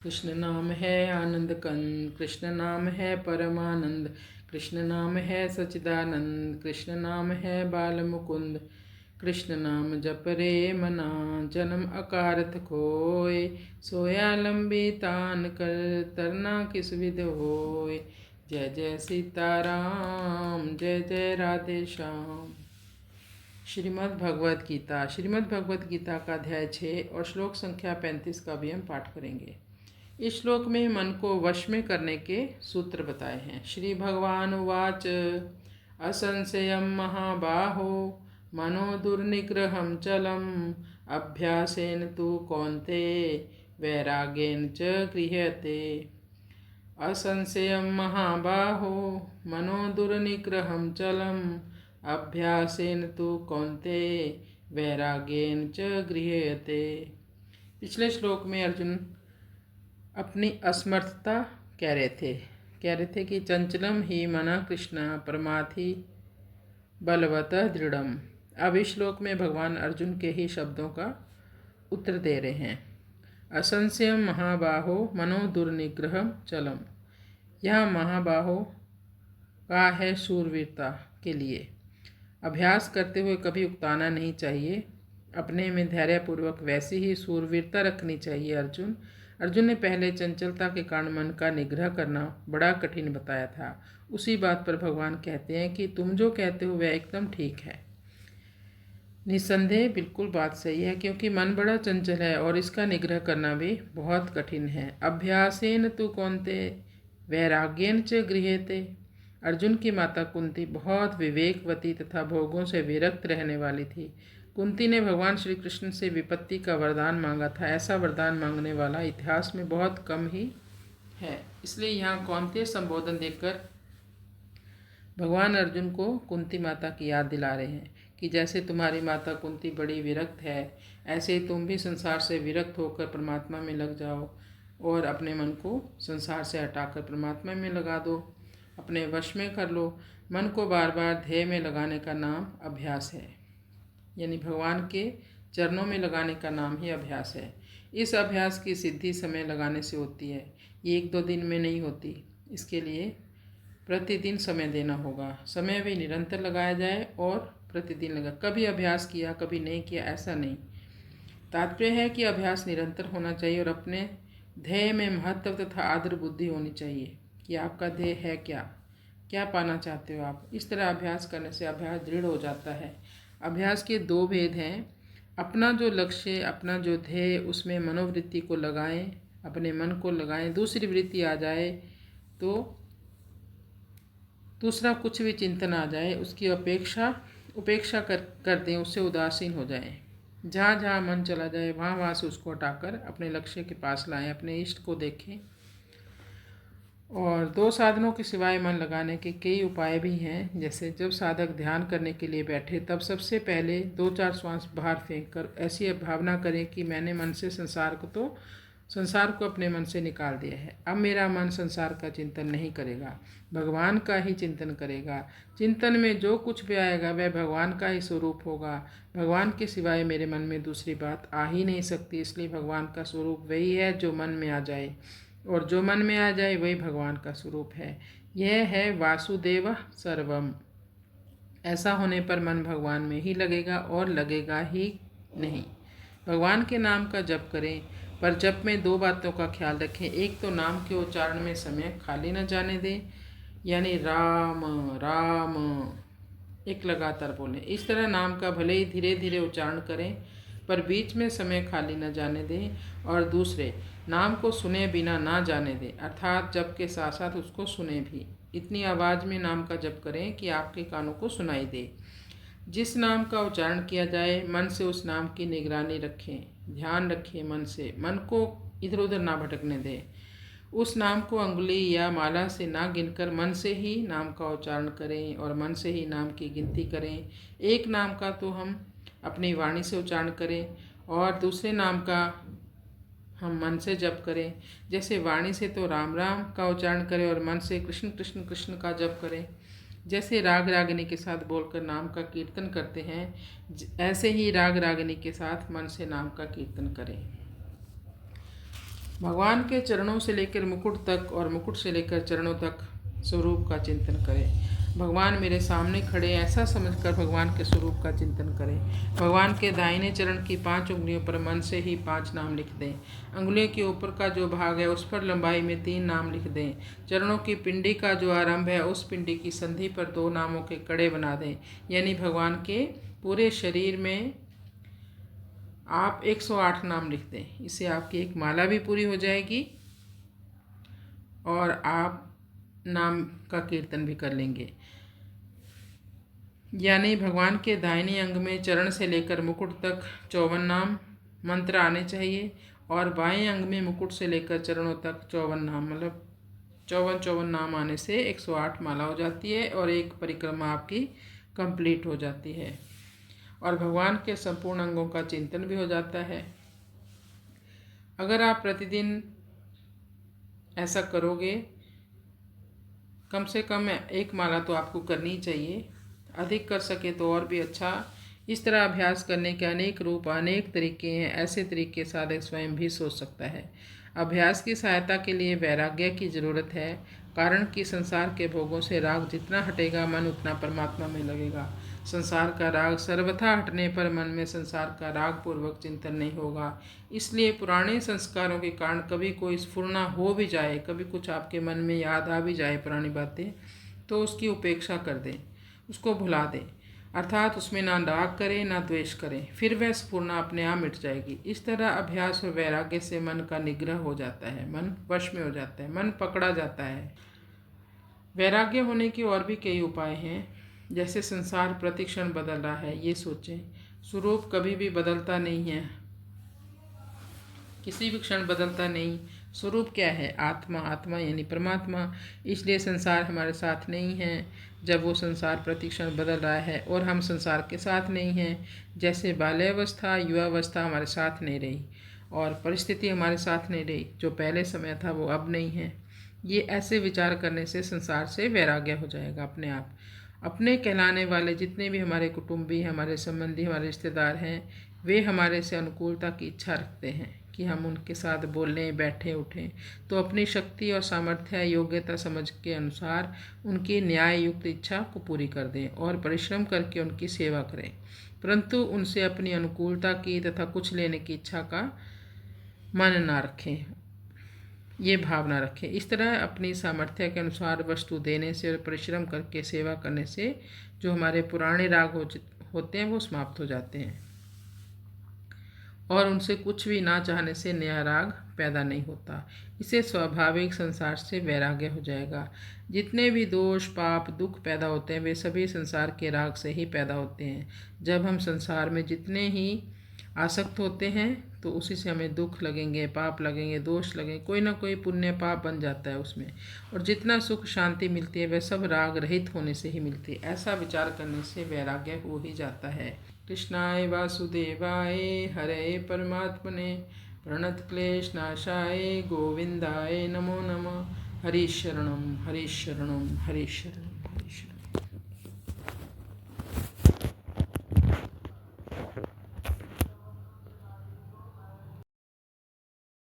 कृष्ण नाम है आनंद कंद, कृष्ण नाम है परमानंद, कृष्ण नाम है सचिदानंद, कृष्ण नाम है बाल मुकुंद। कृष्ण नाम जप रे मना, जन्म अकारथ खोए, सोया लंबी तान कर, तरना किस विध होए। जय जय सीताराम, जय जय राधे श्याम। श्रीमद् भगवद गीता। श्रीमद् भगवद गीता का अध्याय 6 और श्लोक संख्या 35 का भी हम पाठ करेंगे। इस श्लोक में मन को वश में करने के सूत्र बताए हैं। श्री भगवान उवाच असंशयं महाबाहो मनो दुर्निग्रहं चलम अभ्यासेन तु कौन्ते वैराग्येन च गृह्यते। असंशयं महाबाहो मनो दुर्निग्रहं चलम अभ्यासेन तु कौन्ते वैराग्येन च गृह्यते। पिछले श्लोक में अर्जुन अपनी असमर्थता कह रहे थे कि चंचलम ही मना कृष्ण परमाथि बलवतः दृढ़म। अब इस श्लोक में भगवान अर्जुन के ही शब्दों का उत्तर दे रहे हैं। असंशयम महाबाहो मनो दुर्निग्रहम चलम। यह महाबाहो का है शूरवीरता के लिए। अभ्यास करते हुए कभी उकताना नहीं चाहिए। अपने में धैर्यपूर्वक वैसी ही शूरवीरता रखनी चाहिए। अर्जुन ने पहले चंचलता के कारण मन का निग्रह करना बड़ा कठिन बताया था। उसी बात पर भगवान कहते हैं कि तुम जो कहते हो वह एकदम ठीक है। निस्संदेह बिल्कुल बात सही है, क्योंकि मन बड़ा चंचल है और इसका निग्रह करना भी बहुत कठिन है। अभ्यासेन तु कौन्ते वैराग्येन च गृह्यते। अर्जुन की माता कुंती बहुत विवेकवती तथा भोगों से विरक्त रहने वाली थी। कुंती ने भगवान श्री कृष्ण से विपत्ति का वरदान मांगा था। ऐसा वरदान मांगने वाला इतिहास में बहुत कम ही है। इसलिए यहाँ कौन्ते संबोधन देकर भगवान अर्जुन को कुंती माता की याद दिला रहे हैं कि जैसे तुम्हारी माता कुंती बड़ी विरक्त है, ऐसे तुम भी संसार से विरक्त होकर परमात्मा में लग जाओ और अपने मन को संसार से हटाकर परमात्मा में लगा दो, अपने वश में कर लो। मन को बार बार ध्येय में लगाने का नाम अभ्यास है, यानी भगवान के चरणों में लगाने का नाम ही अभ्यास है। इस अभ्यास की सिद्धि समय लगाने से होती है, ये एक दो दिन में नहीं होती। इसके लिए प्रतिदिन समय देना होगा। समय भी निरंतर लगाया जाए और प्रतिदिन लगा। कभी अभ्यास किया कभी नहीं किया ऐसा नहीं। तात्पर्य है कि अभ्यास निरंतर होना चाहिए और अपने ध्येय में महत्व तथा आदर बुद्धि होनी चाहिए कि आपका ध्येय है क्या पाना चाहते हो आप। इस तरह अभ्यास करने से अभ्यास दृढ़ हो जाता है। अभ्यास के दो भेद हैं। अपना जो लक्ष्य, अपना जो ध्येय, उसमें मनोवृत्ति को लगाएं, अपने मन को लगाएं। दूसरी वृत्ति आ जाए तो दूसरा कुछ भी चिंतन आ जाए उसकी उपेक्षा कर दें, उससे उदासीन हो जाएं। जहाँ जहाँ मन चला जाए वहाँ वहाँ से उसको हटाकर अपने लक्ष्य के पास लाएं, अपने इष्ट को देखें। और दो साधनों के सिवाय मन लगाने के कई उपाय भी हैं। जैसे जब साधक ध्यान करने के लिए बैठे तब सबसे पहले 2-4 श्वास बाहर फेंक कर ऐसी भावना करें कि मैंने मन से संसार को अपने मन से निकाल दिया है। अब मेरा मन संसार का चिंतन नहीं करेगा, भगवान का ही चिंतन करेगा। चिंतन में जो कुछ भी आएगा वह भगवान का ही स्वरूप होगा। भगवान के सिवाय मेरे मन में दूसरी बात आ ही नहीं सकती। इसलिए भगवान का स्वरूप वही है जो मन में आ जाए, और जो मन में आ जाए वही भगवान का स्वरूप है। यह है वासुदेव सर्वम। ऐसा होने पर मन भगवान में ही लगेगा और लगेगा ही नहीं। भगवान के नाम का जप करें, पर जप में दो बातों का ख्याल रखें। एक तो नाम के उच्चारण में समय खाली न जाने दें, यानी राम राम एक लगातार बोलें। इस तरह नाम का भले ही धीरे धीरे उच्चारण करें पर बीच में समय खाली न जाने दें। और दूसरे, नाम को सुने बिना ना जाने दें, अर्थात जप के साथ साथ उसको सुने भी। इतनी आवाज़ में नाम का जप करें कि आपके कानों को सुनाई दे। जिस नाम का उच्चारण किया जाए मन से उस नाम की निगरानी रखें, ध्यान रखें मन से, मन को इधर उधर ना भटकने दें। उस नाम को अंगुली या माला से ना गिनकर मन से ही नाम का उच्चारण करें और मन से ही नाम की गिनती करें। एक नाम का तो हम अपनी वाणी से उच्चारण करें और दूसरे नाम का हम मन से जप करें। जैसे वाणी से तो राम राम का उच्चारण करें और मन से कृष्ण कृष्ण कृष्ण का जप करें। जैसे राग रागिनी के साथ बोलकर नाम का कीर्तन करते हैं, ऐसे ही राग रागिनी के साथ मन से नाम का कीर्तन करें। भगवान के चरणों से लेकर मुकुट तक और मुकुट से लेकर चरणों तक स्वरूप का चिंतन करें। भगवान मेरे सामने खड़े ऐसा समझकर भगवान के स्वरूप का चिंतन करें। भगवान के दाहिने चरण की 5 उंगलियों पर मन से ही 5 नाम लिख दें। अंगुलियों के ऊपर का जो भाग है उस पर लंबाई में 3 नाम लिख दें। चरणों की पिंडी का जो आरंभ है उस पिंडी की संधि पर 2 नामों के कड़े बना दें। यानी भगवान के पूरे शरीर में आप 108 नाम लिख दें। इससे आपकी एक माला भी पूरी हो जाएगी और आप नाम का कीर्तन भी कर लेंगे। यानी भगवान के दाहिने अंग में चरण से लेकर मुकुट तक 54 नाम मंत्र आने चाहिए और बाएं अंग में मुकुट से लेकर चरणों तक 54 नाम, मतलब 54 नाम आने से 108 माला हो जाती है और एक परिक्रमा आपकी कंप्लीट हो जाती है और भगवान के संपूर्ण अंगों का चिंतन भी हो जाता है। अगर आप प्रतिदिन ऐसा करोगे, कम से कम 1 माला तो आपको करनी चाहिए, अधिक कर सके तो और भी अच्छा। इस तरह अभ्यास करने के अनेक रूप, अनेक तरीके हैं। ऐसे तरीके साधक स्वयं भी सोच सकता है। अभ्यास की सहायता के लिए वैराग्य की जरूरत है, कारण कि संसार के भोगों से राग जितना हटेगा मन उतना परमात्मा में लगेगा। संसार का राग सर्वथा हटने पर मन में संसार का राग पूर्वक चिंतन नहीं होगा। इसलिए पुराने संस्कारों के कारण कभी कोई स्फुरना हो भी जाए, कभी कुछ आपके मन में याद आ भी जाए पुरानी बातें, तो उसकी उपेक्षा कर दें, उसको भुला दें, अर्थात उसमें ना राग करें ना द्वेष करें, फिर वह स्फुरना अपने आप मिट जाएगी। इस तरह अभ्यास और वैराग्य से मन का निग्रह हो जाता है, मन वश में हो जाता है, मन पकड़ा जाता है। वैराग्य होने के और भी कई उपाय हैं, जैसे संसार प्रतिक्षण बदल रहा है ये सोचें, स्वरूप कभी भी बदलता नहीं है, किसी भी क्षण बदलता नहीं। स्वरूप क्या है? आत्मा, आत्मा यानी परमात्मा। इसलिए संसार हमारे साथ नहीं है। जब वो संसार प्रतिक्षण बदल रहा है और हम संसार के साथ नहीं हैं, जैसे बाल्यावस्था युवावस्था हमारे साथ नहीं रही और परिस्थिति हमारे साथ नहीं रही, जो पहले समय था वो अब नहीं है। ये ऐसे विचार करने से संसार से वैराग्य हो जाएगा अपने आप। अपने कहलाने वाले जितने भी हमारे कुटुंबी, हमारे संबंधी, हमारे रिश्तेदार हैं, वे हमारे से अनुकूलता की इच्छा रखते हैं कि हम उनके साथ बोलें, बैठें, उठें। तो अपनी शक्ति और सामर्थ्य, योग्यता समझ के अनुसार उनकी न्याय युक्त इच्छा को पूरी कर दें और परिश्रम करके उनकी सेवा करें, परंतु उनसे अपनी अनुकूलता की तथा कुछ लेने की इच्छा का मन ना रखें, ये भावना रखें। इस तरह अपनी सामर्थ्य के अनुसार वस्तु देने से और परिश्रम करके सेवा करने से जो हमारे पुराने राग होते हैं वो समाप्त हो जाते हैं और उनसे कुछ भी ना चाहने से नया राग पैदा नहीं होता। इसे स्वाभाविक संसार से वैराग्य हो जाएगा। जितने भी दोष, पाप, दुख पैदा होते हैं वे सभी संसार के राग से ही पैदा होते हैं। जब हम संसार में जितने ही आसक्त होते हैं तो उसी से हमें दुख लगेंगे, पाप लगेंगे, दोष लगेंगे, कोई ना कोई पुण्य पाप बन जाता है उसमें। और जितना सुख शांति मिलती है वह सब राग रहित होने से ही मिलती है। ऐसा विचार करने से वैराग्य हो ही जाता है। कृष्णाय वासुदेवाय हरे परमात्मने प्रणत क्लेश नाशाय गोविंदाय नमो नमः। हरि शरणम हरि शरणम हरि शरणम।